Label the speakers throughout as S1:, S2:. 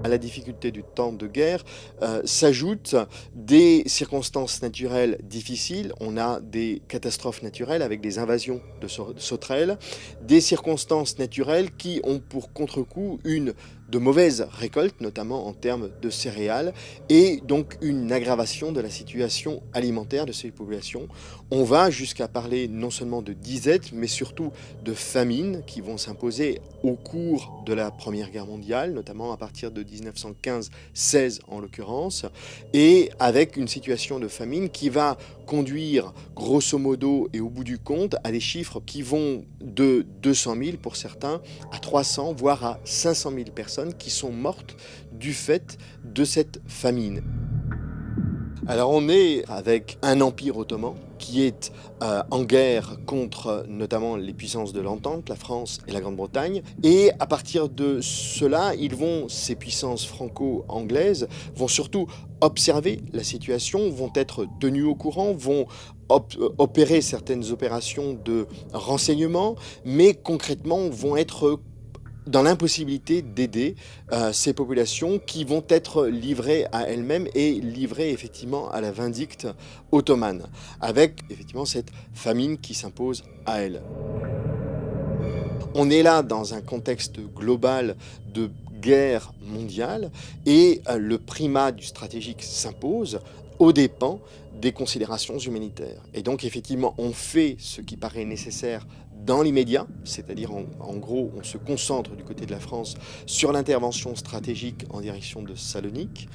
S1: À la difficulté du temps de guerre s'ajoutent des circonstances naturelles difficiles. On a des catastrophes naturelles avec des invasions de sauterelles, des circonstances naturelles qui ont pour contre-coup de mauvaises récoltes, notamment en termes de céréales, et donc une aggravation de la situation alimentaire de ces populations. On va jusqu'à parler non seulement de disette, mais surtout de famines qui vont s'imposer au cours de la Première Guerre mondiale, notamment à partir de 1915-16 en l'occurrence, et avec une situation de famine qui va conduire grosso modo et au bout du compte à des chiffres qui vont de 200 000 pour certains à 300 voire à 500 000 personnes qui sont mortes du fait de cette famine. Alors on est avec un empire ottoman qui est en guerre contre notamment les puissances de l'Entente, la France et la Grande-Bretagne. Et à partir de cela, ces puissances franco-anglaises vont surtout observer la situation, vont être tenues au courant, vont opérer certaines opérations de renseignement, mais concrètement vont être dans l'impossibilité d'aider ces populations qui vont être livrées à elles-mêmes et livrées effectivement à la vindicte ottomane, avec effectivement cette famine qui s'impose à elles. On est là dans un contexte global de guerre mondiale et le primat du stratégique s'impose aux dépens des considérations humanitaires. Et donc effectivement, on fait ce qui paraît nécessaire dans l'immédiat, c'est-à-dire en gros, on se concentre du côté de la France sur l'intervention stratégique en direction de Salonique,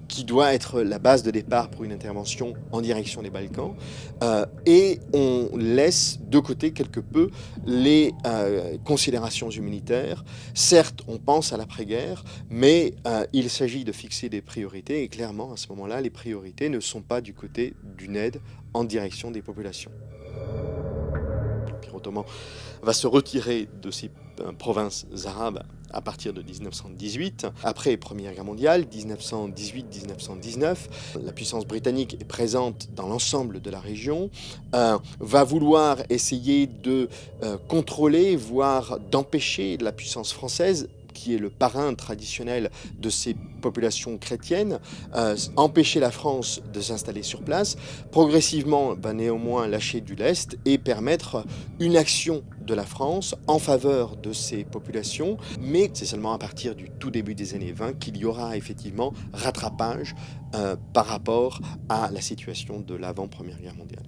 S1: qui doit être la base de départ pour une intervention en direction des Balkans, et on laisse de côté quelque peu les considérations humanitaires. Certes, on pense à l'après-guerre, mais il s'agit de fixer des priorités, et clairement, à ce moment-là, les priorités ne sont pas du côté d'une aide en direction des populations. L'Empire ottoman va se retirer de ces provinces arabes à partir de 1918. Après la Première Guerre mondiale, 1918-1919, la puissance britannique est présente dans l'ensemble de la région, va vouloir essayer de contrôler, voire d'empêcher la puissance française, qui est le parrain traditionnel de ces populations chrétiennes, empêcher la France de s'installer sur place, progressivement va néanmoins lâcher du lest et permettre une action de la France en faveur de ces populations, mais c'est seulement à partir du tout début des années 20 qu'il y aura effectivement rattrapage par rapport à la situation de l'avant-Première Guerre mondiale.